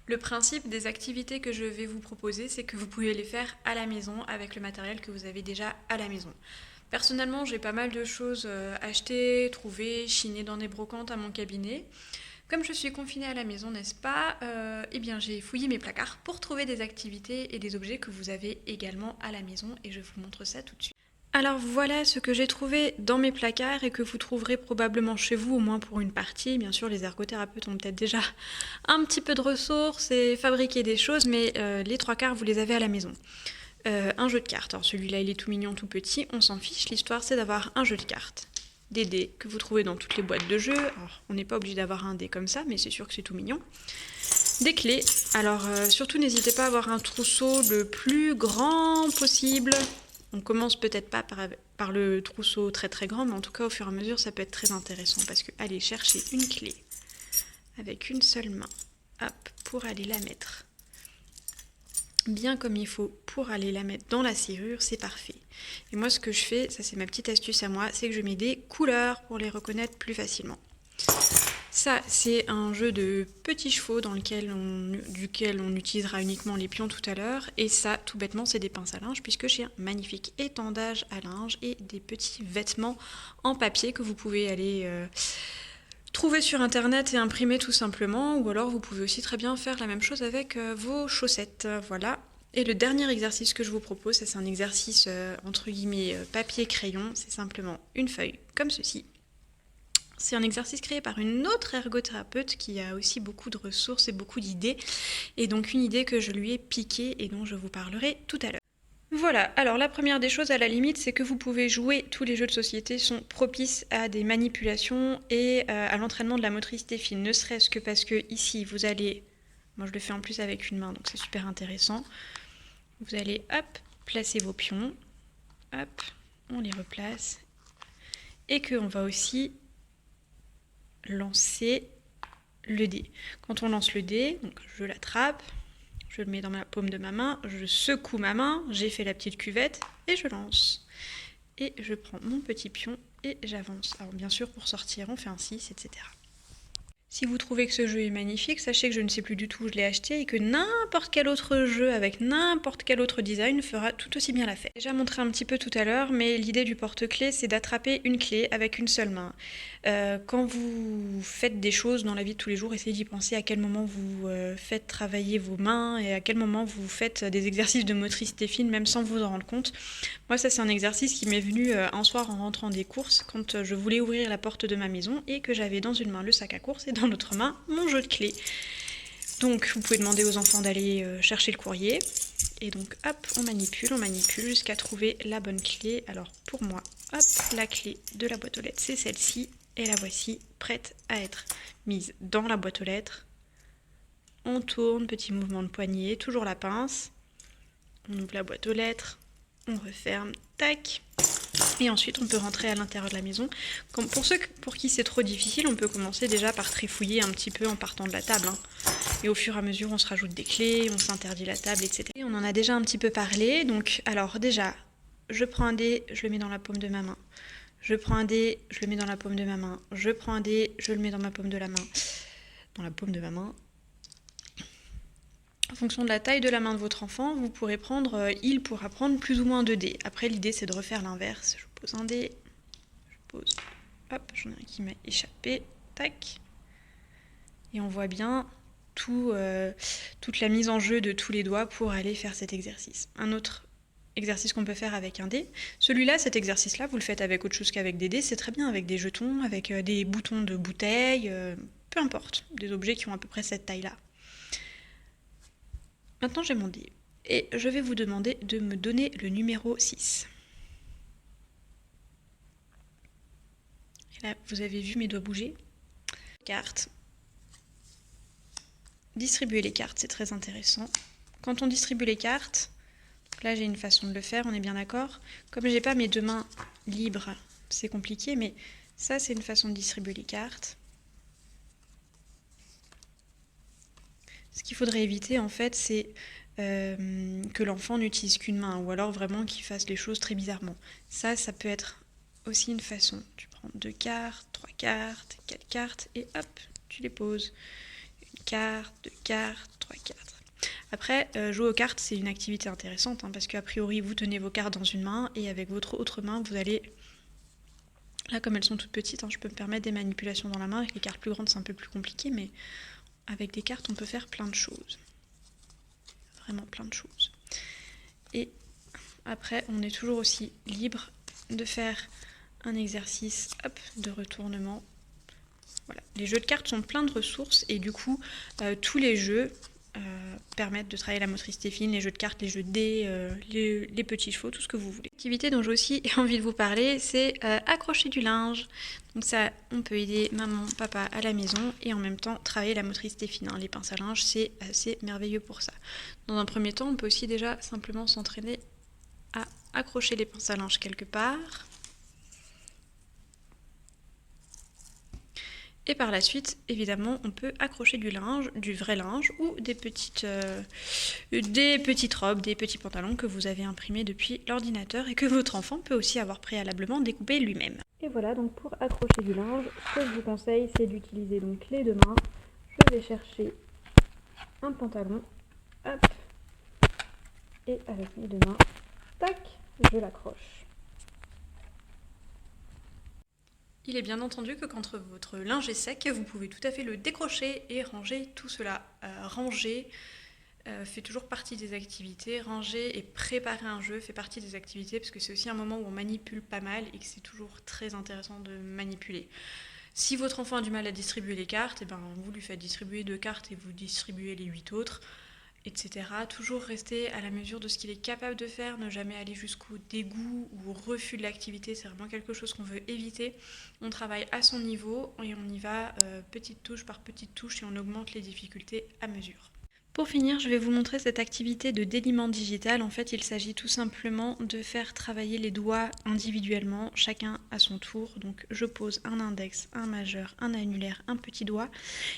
Le principe des activités que je vais vous proposer, c'est que vous pouvez les faire à la maison avec le matériel que vous avez déjà à la maison. Personnellement, j'ai pas mal de choses achetées, trouvées, chinées dans des brocantes à mon cabinet. Comme je suis confinée à la maison, n'est-ce pas, eh bien j'ai fouillé mes placards pour trouver des activités et des objets que vous avez également à la maison et je vous montre ça tout de suite. Alors voilà ce que j'ai trouvé dans mes placards et que vous trouverez probablement chez vous, au moins pour une partie. Bien sûr, les ergothérapeutes ont peut-être déjà un petit peu de ressources et fabriqué des choses, mais les trois quarts, vous les avez à la maison. Un jeu de cartes. Alors celui-là, il est tout mignon, tout petit, on s'en fiche. L'histoire, c'est d'avoir un jeu de cartes. Des dés que vous trouvez dans toutes les boîtes de jeux. Alors, on n'est pas obligé d'avoir un dé comme ça, mais c'est sûr que c'est tout mignon. Des clés. Alors, surtout, n'hésitez pas à avoir un trousseau le plus grand possible. On commence peut-être pas par le trousseau très très grand, mais en tout cas, au fur et à mesure, ça peut être très intéressant. Parce que aller chercher une clé avec une seule main, hop, pour aller la mettre bien comme il faut pour aller la mettre dans la serrure, c'est parfait. Et moi ce que je fais, ça c'est ma petite astuce à moi, c'est que je mets des couleurs pour les reconnaître plus facilement. Ça c'est un jeu de petits chevaux duquel on utilisera uniquement les pions tout à l'heure. Et ça tout bêtement c'est des pinces à linge puisque j'ai un magnifique étendage à linge et des petits vêtements en papier que vous pouvez aller trouver sur internet et imprimer tout simplement, ou alors vous pouvez aussi très bien faire la même chose avec vos chaussettes, voilà. Et le dernier exercice que je vous propose, c'est un exercice entre guillemets papier-crayon, c'est simplement une feuille comme ceci. C'est un exercice créé par une autre ergothérapeute qui a aussi beaucoup de ressources et beaucoup d'idées, et donc une idée que je lui ai piquée et dont je vous parlerai tout à l'heure. Voilà, alors la première des choses à la limite, c'est que vous pouvez jouer, tous les jeux de société sont propices à des manipulations et à l'entraînement de la motricité fine, ne serait-ce que parce que ici vous allez, moi je le fais en plus avec une main donc c'est super intéressant, vous allez hop, placer vos pions, hop, on les replace et qu'on va aussi lancer le dé. Quand on lance le dé, donc je l'attrape, je le mets dans la paume de ma main, je secoue ma main, j'ai fait la petite cuvette et je lance. Et je prends mon petit pion et j'avance. Alors bien sûr pour sortir on fait un 6, etc. Si vous trouvez que ce jeu est magnifique, sachez que je ne sais plus du tout où je l'ai acheté et que n'importe quel autre jeu avec n'importe quel autre design fera tout aussi bien l'affaire. J'ai déjà montré un petit peu tout à l'heure, mais l'idée du porte-clés, c'est d'attraper une clé avec une seule main. Quand vous faites des choses dans la vie de tous les jours, essayez d'y penser à quel moment vous faites travailler vos mains et à quel moment vous faites des exercices de motricité fine, même sans vous en rendre compte. Moi, ça, c'est un exercice qui m'est venu un soir en rentrant des courses, quand je voulais ouvrir la porte de ma maison et que j'avais dans une main le sac à courses et dans l'autre main mon jeu de clés. Donc, vous pouvez demander aux enfants d'aller chercher le courrier. Et donc, hop, on manipule jusqu'à trouver la bonne clé. Alors, pour moi, hop, la clé de la boîte aux lettres, c'est celle-ci. Et la voici, prête à être mise dans la boîte aux lettres. On tourne, petit mouvement de poignet, toujours la pince. On ouvre la boîte aux lettres, on referme, tac. Et ensuite, on peut rentrer à l'intérieur de la maison. Comme pour ceux pour qui c'est trop difficile, on peut commencer déjà par trifouiller un petit peu en partant de la table. Et au fur et à mesure, on se rajoute des clés, on s'interdit la table, etc. Et on en a déjà un petit peu parlé. Donc, alors déjà, je prends un dé, je le mets dans la paume de ma main. Je prends un dé, je le mets dans la paume de ma main. Je prends un dé, je le mets dans ma paume de la main. Dans la paume de ma main. En fonction de la taille de la main de votre enfant, vous pourrez prendre, il pourra prendre plus ou moins 2 dés. Après, l'idée, c'est de refaire l'inverse. Je pose un dé, je pose, hop, j'en ai un qui m'a échappé, tac. Et on voit bien toute la mise en jeu de tous les doigts pour aller faire cet exercice. Un autre exercice qu'on peut faire avec un dé. Celui-là, cet exercice-là, vous le faites avec autre chose qu'avec des dés, c'est très bien avec des jetons, avec des boutons de bouteille, peu importe, des objets qui ont à peu près cette taille-là. Maintenant, j'ai mon dé et je vais vous demander de me donner le numéro 6. Et là, vous avez vu mes doigts bouger. Cartes. Distribuer les cartes, c'est très intéressant. Quand on distribue les cartes, là j'ai une façon de le faire, on est bien d'accord. Comme j'ai pas mes 2 mains libres, c'est compliqué, mais ça c'est une façon de distribuer les cartes. Ce qu'il faudrait éviter en fait, c'est que l'enfant n'utilise qu'une main, ou alors vraiment qu'il fasse les choses très bizarrement. Ça peut être aussi une façon. Tu prends 2 cartes, 3 cartes, 4 cartes, et hop, tu les poses. Une carte, 2 cartes, 3, 4. Après, jouer aux cartes, c'est une activité intéressante, hein, parce qu'a priori, vous tenez vos cartes dans une main, et avec votre autre main, vous allez... Là, comme elles sont toutes petites, hein, je peux me permettre des manipulations dans la main. Avec les cartes plus grandes, c'est un peu plus compliqué, mais avec des cartes, on peut faire plein de choses. Vraiment plein de choses. Et après, on est toujours aussi libre de faire un exercice de retournement. Voilà. Les jeux de cartes sont pleins de ressources et du coup, tous les jeux permettent de travailler la motricité fine, les jeux de cartes, les jeux de dés, les petits chevaux, tout ce que vous voulez. L'activité dont j'ai aussi envie de vous parler, c'est accrocher du linge. Donc ça, on peut aider maman, papa à la maison et en même temps travailler la motricité fine. Les pinces à linge, c'est assez merveilleux pour ça. Dans un premier temps, on peut aussi déjà simplement s'entraîner à accrocher les pinces à linge quelque part. Et par la suite, évidemment, on peut accrocher du linge, du vrai linge ou des petites robes, des petits pantalons que vous avez imprimés depuis l'ordinateur et que votre enfant peut aussi avoir préalablement découpé lui-même. Et voilà, donc pour accrocher du linge, ce que je vous conseille, c'est d'utiliser donc les deux mains. Je vais chercher un pantalon, hop, et avec mes deux mains, tac, je l'accroche. Il est bien entendu que quand votre linge est sec, vous pouvez tout à fait le décrocher et ranger tout cela. Ranger fait toujours partie des activités. Ranger et préparer un jeu fait partie des activités parce que c'est aussi un moment où on manipule pas mal et que c'est toujours très intéressant de manipuler. Si votre enfant a du mal à distribuer les cartes, vous lui faites distribuer 2 cartes et vous distribuez les 8 autres, etc. Toujours rester à la mesure de ce qu'il est capable de faire, ne jamais aller jusqu'au dégoût ou au refus de l'activité, c'est vraiment quelque chose qu'on veut éviter. On travaille à son niveau et on y va petite touche par petite touche et on augmente les difficultés à mesure. Pour finir, je vais vous montrer cette activité de déliement digital. En fait, il s'agit tout simplement de faire travailler les doigts individuellement, chacun à son tour. Donc je pose un index, un majeur, un annulaire, un petit doigt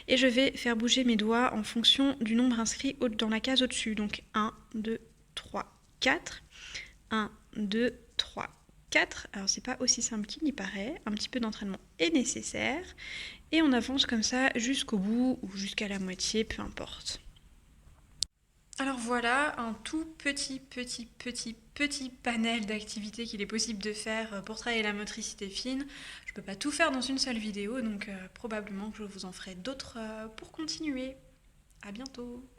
et je vais faire bouger mes doigts en fonction du nombre inscrit dans la case au-dessus. Donc 1, 2, 3, 4, 1, 2, 3, 4. Alors c'est pas aussi simple qu'il n'y paraît, un petit peu d'entraînement est nécessaire et on avance comme ça jusqu'au bout ou jusqu'à la moitié, peu importe. Alors voilà, un tout petit panel d'activités qu'il est possible de faire pour travailler la motricité fine. Je ne peux pas tout faire dans une seule vidéo, donc probablement que je vous en ferai d'autres pour continuer. À bientôt!